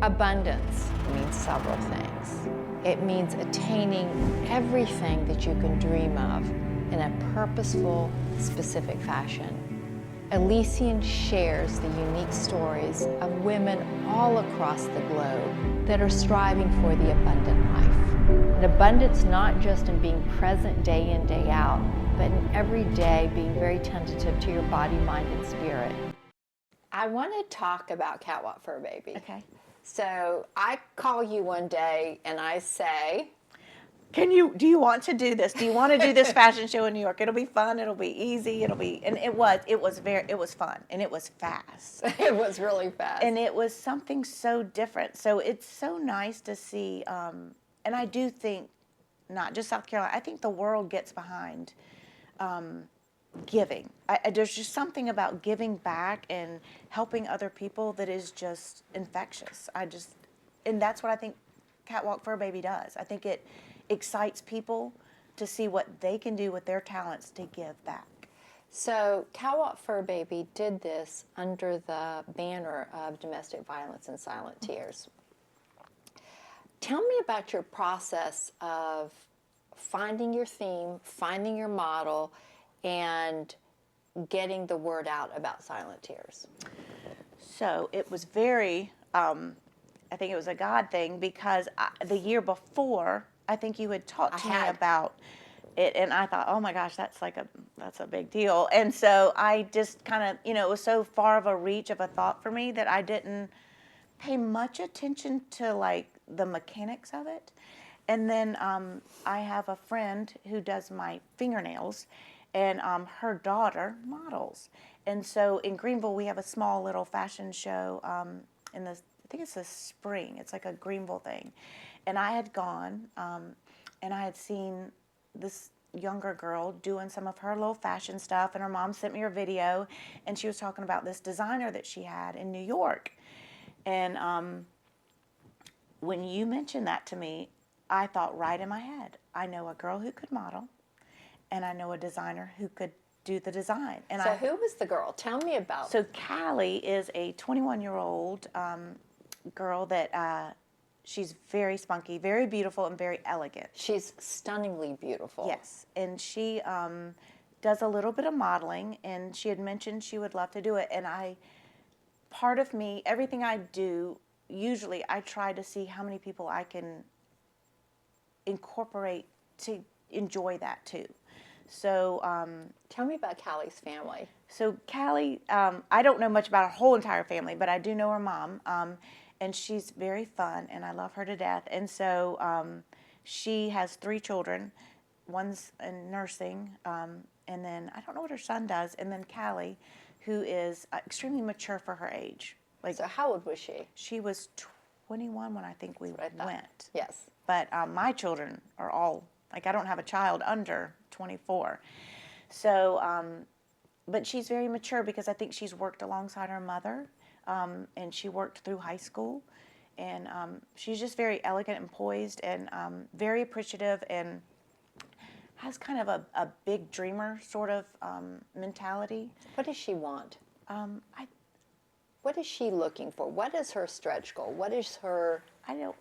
Abundance means several things. It means attaining everything that you can dream of in a purposeful, specific fashion. ELYSIAN shares the unique stories of women all across the globe that are striving for the abundant life. And abundance not just in being present day in, day out, but in every day being very tentative to your body, mind, and spirit. I want to talk about CatWalk FurBaby. Okay. So I call you one day and I say, do you want to do this? Do you want to do this fashion show in New York? It'll be fun. It'll be easy. And it was fun and it was fast. It was really fast. And it was something so different. So it's so nice to see, and I do think, not just South Carolina, I think the world gets behind giving. There's just something about giving back and helping other people that is just infectious. And that's what I think CatWalk FurBaby does. I think it excites people to see what they can do with their talents to give back. So CatWalk FurBaby did this under the banner of domestic violence and silent tears. Tell me about your process of finding your theme, finding your model, and getting the word out about silent tears. So it was very, I think it was a God thing, because the year before, I think you had talked to me about it, and I thought, oh my gosh, that's a big deal. And so I just kind of, it was so far of a reach of a thought for me that I didn't pay much attention to like the mechanics of it. And then I have a friend who does my fingernails, and her daughter models. And so in Greenville, we have a small little fashion show I think it's the spring. It's like a Greenville thing. And I had gone, and I had seen this younger girl doing some of her little fashion stuff, and her mom sent me her video, and she was talking about this designer that she had in New York. And when you mentioned that to me, I thought right in my head, I know a girl who could model, and I know a designer who could do the design. And so who was the girl? Tell me about. So Callie is a 21-year-old girl that she's very spunky, very beautiful, and very elegant. She's stunningly beautiful. Yes, and she does a little bit of modeling, and she had mentioned she would love to do it. And part of me, everything I do, usually I try to see how many people I can incorporate to enjoy that too. So tell me about Callie's family. So Callie, I don't know much about her whole entire family, but I do know her mom, and she's very fun, and I love her to death. And so she has 3 children. One's in nursing, and then I don't know what her son does. And then Callie, who is extremely mature for her age. So how old was she? She was 21 when I think we went. Yes. But my children are all, I don't have a child under 24. So, but she's very mature because I think she's worked alongside her mother, and she worked through high school. And she's just very elegant and poised, and very appreciative, and has kind of a big dreamer sort of mentality. What does she want? What is she looking for? What is her stretch goal? What is her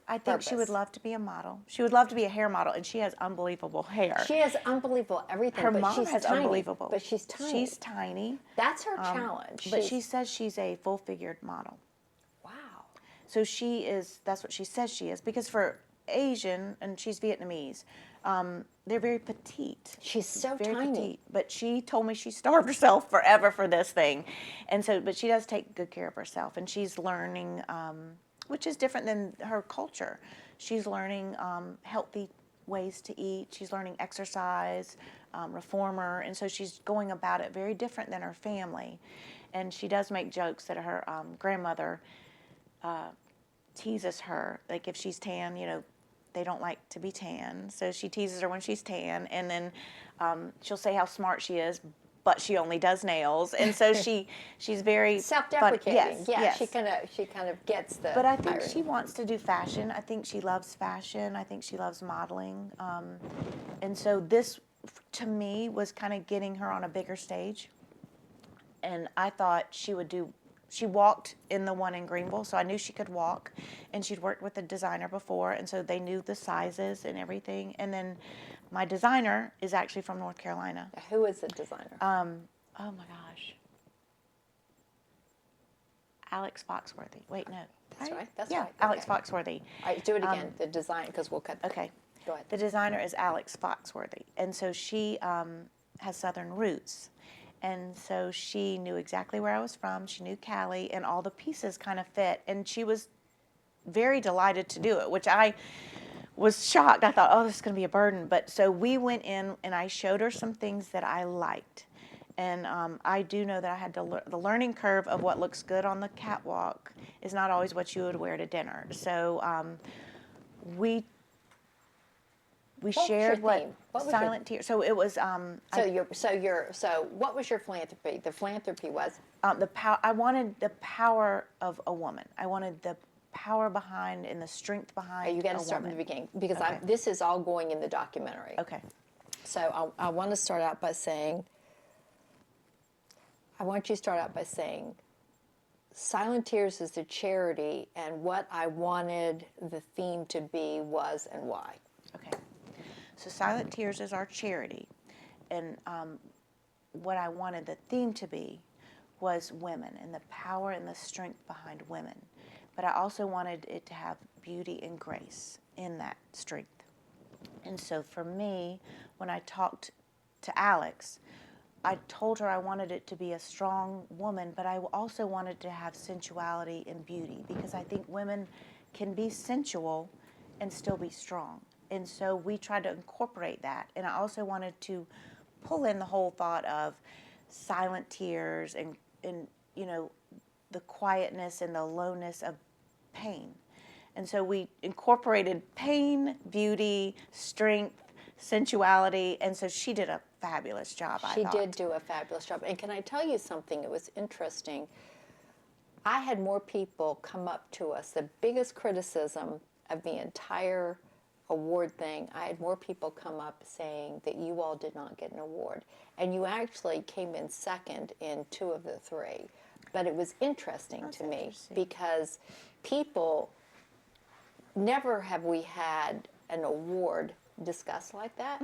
I think she would love to be a model. She would love to be a hair model, and she has unbelievable hair. She has unbelievable everything. Her mom has unbelievable. But she's tiny. She's tiny. That's her challenge. But she says she's a full-figured model. Wow. So she is, that's what she says she is, because for Asian, and she's Vietnamese, they're very petite. She's so very tiny. Petite. But she told me she starved herself forever for this thing. And so, but she does take good care of herself, and she's learning, which is different than her culture. She's learning healthy ways to eat. She's learning exercise, reformer, and so she's going about it very different than her family. And she does make jokes that her grandmother teases her, like if she's tan, they don't like to be tan, so she teases her when she's tan, and then she'll say how smart she is, but she only does nails, and so she's very self-deprecating. Yes, yeah, yes. She kind of gets the. But I think she wants to do fashion. I think she loves fashion. I think she loves modeling, and so this, to me, was kind of getting her on a bigger stage. And I thought she would do she walked in the one in Greenville, so I knew she could walk, and she'd worked with a designer before, and so they knew the sizes and everything. And then my designer is actually from North Carolina. Who is the designer? Oh my gosh. Alex Foxworthy. Wait, no. That's right. That's yeah, right. Alex Okay. Foxworthy. All right, do it again. The design, because we'll cut that. Okay. Go ahead. The designer is Alex Foxworthy, and so she has Southern roots. And so she knew exactly where I was from. She knew Cali, and all the pieces kind of fit. And she was very delighted to do it, which I was shocked. I thought, oh, this is going to be a burden. But so we went in, and I showed her some things that I liked. And I do know that I had to the learning curve of what looks good on the catwalk is not always what you would wear to dinner. So we shared what silent tears. So it was. So what was your philanthropy? The philanthropy was the power. I wanted the power of a woman. I wanted the power behind and the strength behind. You got to start from the beginning because Okay. this is all going in the documentary. Okay. So I want to start out by saying. I want you to start out by saying, Silent Tears is a charity, and what I wanted the theme to be was and why. Okay. So Silent Tears is our charity, and what I wanted the theme to be was women and the power and the strength behind women. But I also wanted it to have beauty and grace in that strength. And so for me, when I talked to Alex, I told her I wanted it to be a strong woman, but I also wanted to have sensuality and beauty because I think women can be sensual and still be strong. And so we tried to incorporate that. And I also wanted to pull in the whole thought of silent tears and you know, the quietness and the lowness of pain. And so we incorporated pain, beauty, strength, sensuality, and so she did a fabulous job, I thought. She did do a fabulous job. And can I tell you something? It was interesting. I had more people come up to us. The biggest criticism of the entire award thing, I had more people come up saying that you all did not get an award. And you actually came in second in 2 of the 3. But it was interesting to me because people, never have we had an award discussed like that,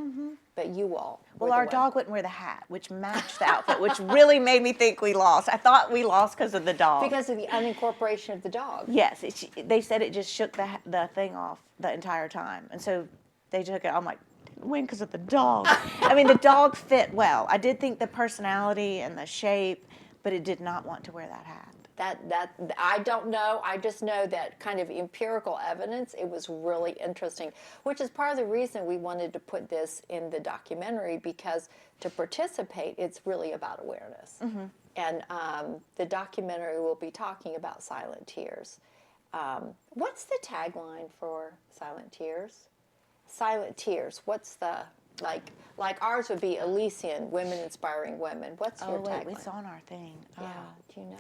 but you all. Well, our dog wouldn't wear the hat, which matched the outfit, which really made me think we lost. I thought we lost because of the dog. Because of the unincorporation of the dog. Yes, they said it just shook the thing off the entire time. And so they took it. I'm like, didn't win because of the dog. I mean, the dog fit well. I did think the personality and the shape, but it did not want to wear that hat. That I don't know. I just know that kind of empirical evidence, it was really interesting, which is part of the reason we wanted to put this in the documentary, because to participate, it's really about awareness. And the documentary will be talking about Silent Tears. What's the tagline for Silent Tears? Silent Tears. What's the, like ours would be ELYSIAN, Women Inspiring Women. What's your tagline? It's on our thing. Yeah, do you know?